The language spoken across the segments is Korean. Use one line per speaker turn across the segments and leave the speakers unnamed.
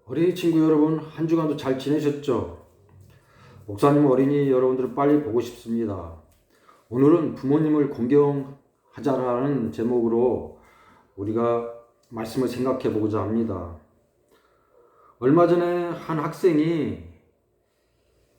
어린이 친구 여러분, 한 주간도 잘 지내셨죠? 목사님 어린이 여러분들을 빨리 보고 싶습니다. 오늘은 부모님을 공경하자라는 제목으로 우리가 말씀을 생각해 보고자 합니다. 얼마 전에 한 학생이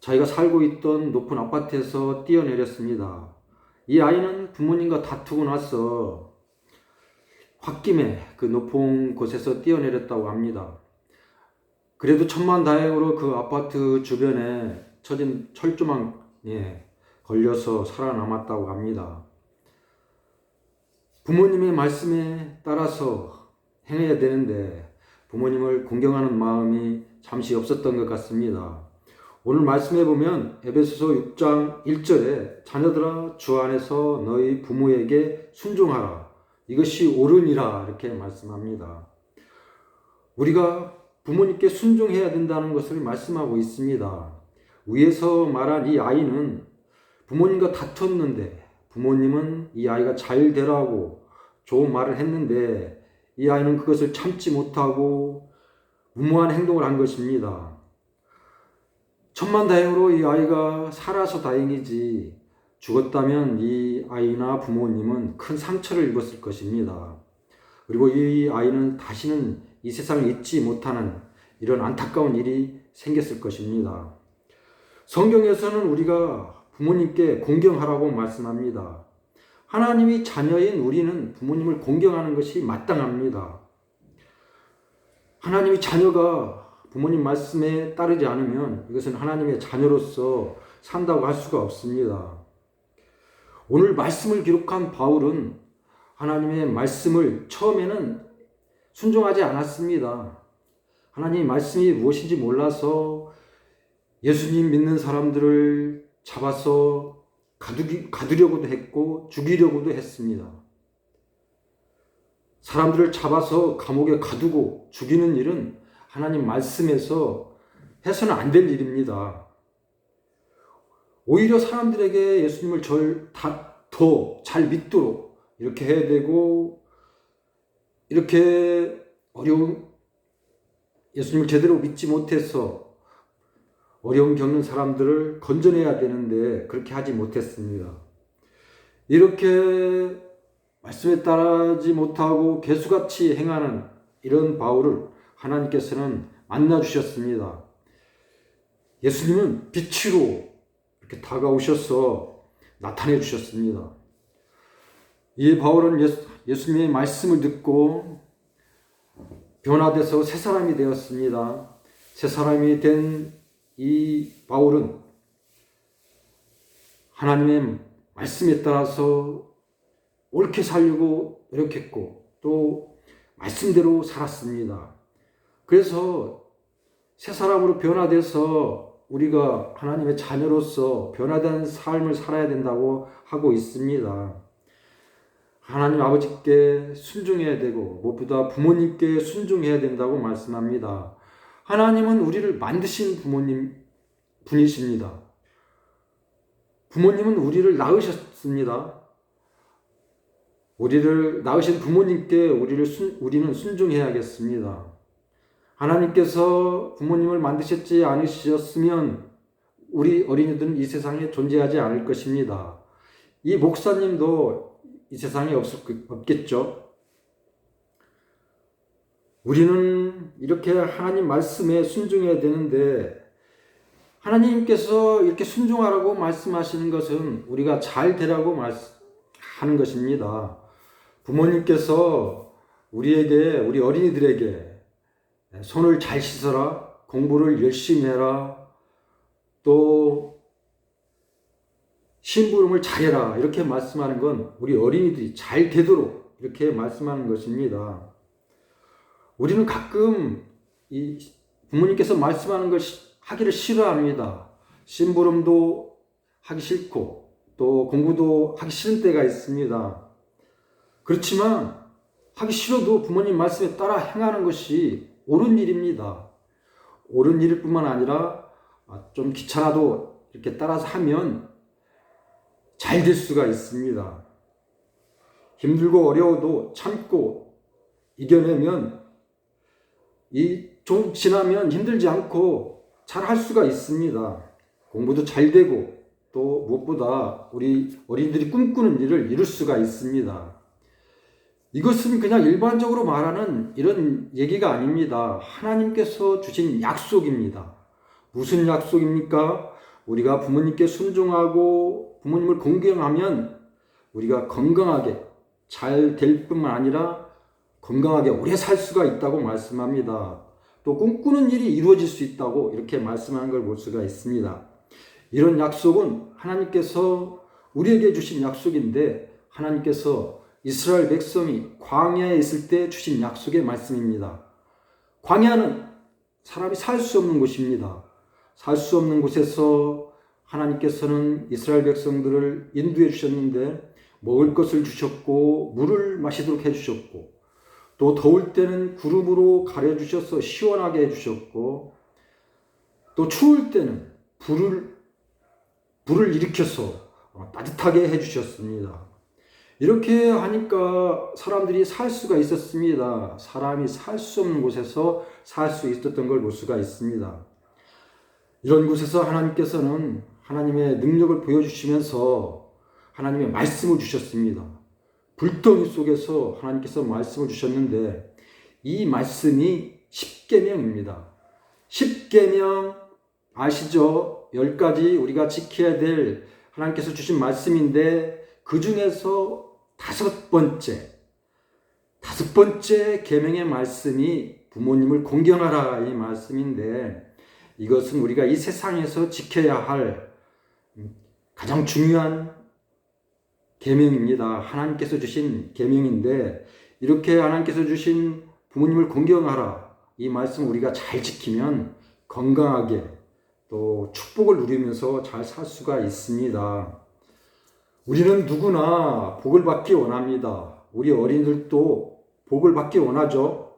자기가 살고 있던 높은 아파트에서 뛰어내렸습니다. 이 아이는 부모님과 다투고 나서 홧김에 그 높은 곳에서 뛰어내렸다고 합니다. 그래도 천만다행으로 그 아파트 주변에 쳐진 철조망에 걸려서 살아남았다고 합니다. 부모님의 말씀에 따라서 행해야 되는데 부모님을 공경하는 마음이 잠시 없었던 것 같습니다. 오늘 말씀해 보면 에베소서 6장 1절에 자녀들아 주 안에서 너희 부모에게 순종하라. 이것이 옳으니라 이렇게 말씀합니다. 우리가 부모님께 순종해야 된다는 것을 말씀하고 있습니다. 위에서 말한 이 아이는 부모님과 다퉜는데 부모님은 이 아이가 잘 되라고 좋은 말을 했는데 이 아이는 그것을 참지 못하고 무모한 행동을 한 것입니다. 천만다행으로 이 아이가 살아서 다행이지 죽었다면 이 아이나 부모님은 큰 상처를 입었을 것입니다. 그리고 이 아이는 다시는 이 세상을 잊지 못하는 이런 안타까운 일이 생겼을 것입니다. 성경에서는 우리가 부모님께 공경하라고 말씀합니다. 하나님이 자녀인 우리는 부모님을 공경하는 것이 마땅합니다. 하나님이 자녀가 부모님 말씀에 따르지 않으면 이것은 하나님의 자녀로서 산다고 할 수가 없습니다. 오늘 말씀을 기록한 바울은 하나님의 말씀을 처음에는 순종하지 않았습니다. 하나님의 말씀이 무엇인지 몰라서 예수님 믿는 사람들을 잡아서 가두려고도 했고 죽이려고도 했습니다. 사람들을 잡아서 감옥에 가두고 죽이는 일은 하나님 말씀에서 해서는 안 될 일입니다. 오히려 사람들에게 예수님을 더 잘 믿도록 이렇게 해야 되고 이렇게 어려운 예수님을 제대로 믿지 못해서 어려움 겪는 사람들을 건져내야 되는데 그렇게 하지 못했습니다. 이렇게 말씀에 따르지 못하고 개수같이 행하는 이런 바울을 하나님께서는 만나주셨습니다. 예수님은 빛으로 이렇게 다가오셔서 나타내 주셨습니다. 이 바울은 예수님의 말씀을 듣고 변화돼서 새 사람이 되었습니다. 새 사람이 된 이 바울은 하나님의 말씀에 따라서 옳게 살려고 노력했고 또 말씀대로 살았습니다. 그래서 새 사람으로 변화돼서 우리가 하나님의 자녀로서 변화된 삶을 살아야 된다고 하고 있습니다. 하나님 아버지께 순종해야 되고 무엇보다 부모님께 순종해야 된다고 말씀합니다. 하나님은 우리를 만드신 분이십니다. 부모님은 우리를 낳으셨습니다. 우리를 낳으신 부모님께 우리는 순종해야겠습니다. 하나님께서 부모님을 만드셨지 않으셨으면 우리 어린이들은 이 세상에 존재하지 않을 것입니다. 이 목사님도 이 세상에 없겠죠. 우리는 이렇게 하나님 말씀에 순종해야 되는데 하나님께서 이렇게 순종하라고 말씀하시는 것은 우리가 잘 되라고 하는 것입니다. 부모님께서 우리 어린이들에게 손을 잘 씻어라, 공부를 열심히 해라, 또 심부름을 잘해라 이렇게 말씀하는 건 우리 어린이들이 잘 되도록 이렇게 말씀하는 것입니다. 우리는 가끔 이 부모님께서 말씀하는 걸 하기를 싫어합니다. 심부름도 하기 싫고 또 공부도 하기 싫은 때가 있습니다. 그렇지만 하기 싫어도 부모님 말씀에 따라 행하는 것이 옳은 일입니다. 옳은 일일 뿐만 아니라 좀 귀찮아도 이렇게 따라서 하면 잘 될 수가 있습니다. 힘들고 어려워도 참고 이겨내면 좀 지나면 힘들지 않고 잘 할 수가 있습니다. 공부도 잘 되고 또 무엇보다 우리 어린이들이 꿈꾸는 일을 이룰 수가 있습니다. 이것은 그냥 일반적으로 말하는 이런 얘기가 아닙니다. 하나님께서 주신 약속입니다. 무슨 약속입니까? 우리가 부모님께 순종하고 부모님을 공경하면 우리가 건강하게 잘 될 뿐만 아니라 건강하게 오래 살 수가 있다고 말씀합니다. 또 꿈꾸는 일이 이루어질 수 있다고 이렇게 말씀하는 걸 볼 수가 있습니다. 이런 약속은 하나님께서 우리에게 주신 약속인데 하나님께서 이스라엘 백성이 광야에 있을 때 주신 약속의 말씀입니다. 광야는 사람이 살 수 없는 곳입니다. 살 수 없는 곳에서 하나님께서는 이스라엘 백성들을 인도해 주셨는데 먹을 것을 주셨고 물을 마시도록 해주셨고 또 더울 때는 구름으로 가려주셔서 시원하게 해주셨고 또 추울 때는 불을 일으켜서 따뜻하게 해주셨습니다. 이렇게 하니까 사람들이 살 수가 있었습니다. 사람이 살 수 없는 곳에서 살 수 있었던 걸 볼 수가 있습니다. 이런 곳에서 하나님께서는 하나님의 능력을 보여주시면서 하나님의 말씀을 주셨습니다. 불덩이 속에서 하나님께서 말씀을 주셨는데 이 말씀이 십계명입니다. 십계명 아시죠? 10가지 우리가 지켜야 될 하나님께서 주신 말씀인데 그 중에서 다섯 번째 계명의 말씀이 부모님을 공경하라 이 말씀인데 이것은 우리가 이 세상에서 지켜야 할 가장 중요한 계명입니다. 하나님께서 주신 계명인데 이렇게 하나님께서 주신 부모님을 공경하라 이 말씀 우리가 잘 지키면 건강하게 또 축복을 누리면서 잘 살 수가 있습니다. 우리는 누구나 복을 받기 원합니다. 우리 어린이들도 복을 받기 원하죠.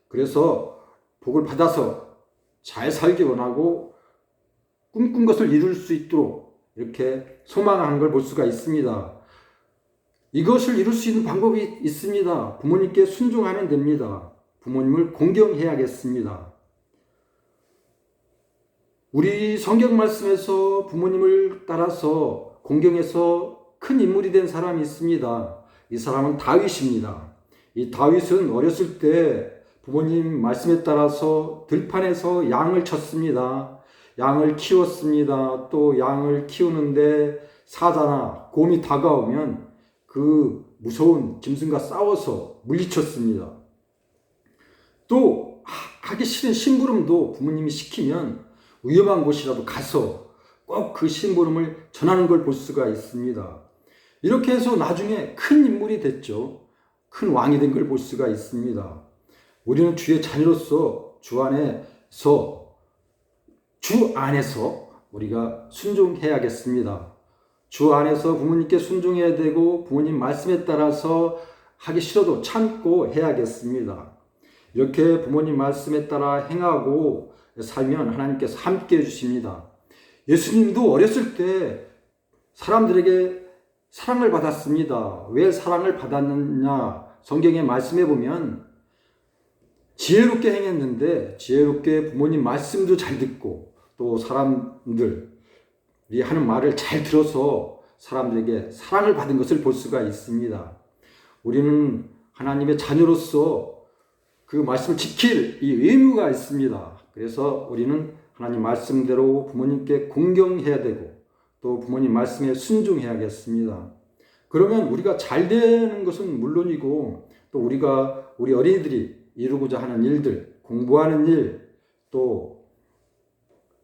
그래서 복을 받아서 잘 살기 원하고 꿈꾼 것을 이룰 수 있도록 이렇게 소망하는 걸 볼 수가 있습니다. 이것을 이룰 수 있는 방법이 있습니다. 부모님께 순종하면 됩니다. 부모님을 공경해야겠습니다. 우리 성경 말씀에서 부모님을 따라서 공경해서 큰 인물이 된 사람이 있습니다. 이 사람은 다윗입니다. 이 다윗은 어렸을 때 부모님 말씀에 따라서 들판에서 양을 쳤습니다. 양을 키웠습니다. 또 양을 키우는데 사자나 곰이 다가오면 그 무서운 짐승과 싸워서 물리쳤습니다. 또 하기 싫은 심부름도 부모님이 시키면 위험한 곳이라도 가서 꼭 그 심부름을 전하는 걸 볼 수가 있습니다. 이렇게 해서 나중에 큰 인물이 됐죠. 큰 왕이 된 걸 볼 수가 있습니다. 우리는 주의 자녀로서 주 안에서 우리가 순종해야겠습니다. 주 안에서 부모님께 순종해야 되고 부모님 말씀에 따라서 하기 싫어도 참고 해야겠습니다. 이렇게 부모님 말씀에 따라 행하고 살면 하나님께서 함께 해주십니다. 예수님도 어렸을 때 사람들에게 사랑을 받았습니다. 왜 사랑을 받았느냐? 성경에 말씀해 보면 지혜롭게 행했는데 지혜롭게 부모님 말씀도 잘 듣고 또 사람들이 하는 말을 잘 들어서 사람들에게 사랑을 받은 것을 볼 수가 있습니다. 우리는 하나님의 자녀로서 그 말씀을 지킬 이 의무가 있습니다. 그래서 우리는 하나님 말씀대로 부모님께 공경해야 되고 또 부모님 말씀에 순종해야겠습니다. 그러면 우리가 잘 되는 것은 물론이고 또 우리 어린이들이 이루고자 하는 일들, 공부하는 일, 또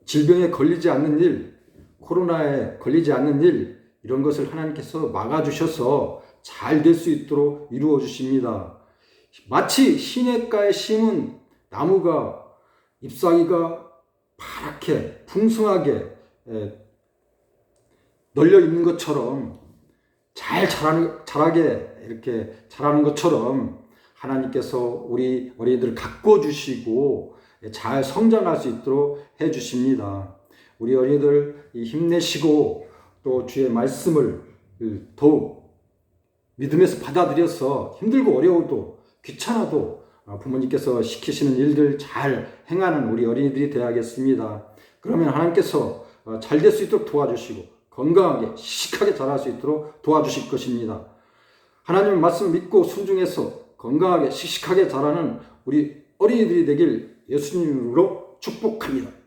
질병에 걸리지 않는 일, 코로나에 걸리지 않는 일 이런 것을 하나님께서 막아주셔서 잘 될 수 있도록 이루어 주십니다. 마치 시냇가에 심은 나무가 잎사귀가 파랗게 풍성하게 널려 있는 것처럼 자라게 이렇게 자라는 것처럼 하나님께서 우리 어린이들을 가꿔 주시고 잘 성장할 수 있도록 해 주십니다. 우리 어린이들 힘내시고 또 주의 말씀을 더욱 믿음에서 받아들여서 힘들고 어려워도 귀찮아도 부모님께서 시키시는 일들 잘 행하는 우리 어린이들이 되어야겠습니다. 그러면 하나님께서 잘 될 수 있도록 도와주시고 건강하게 씩씩하게 자랄 수 있도록 도와주실 것입니다. 하나님의 말씀을 믿고 순종해서 건강하게 씩씩하게 자라는 우리 어린이들이 되길 예수님으로 축복합니다.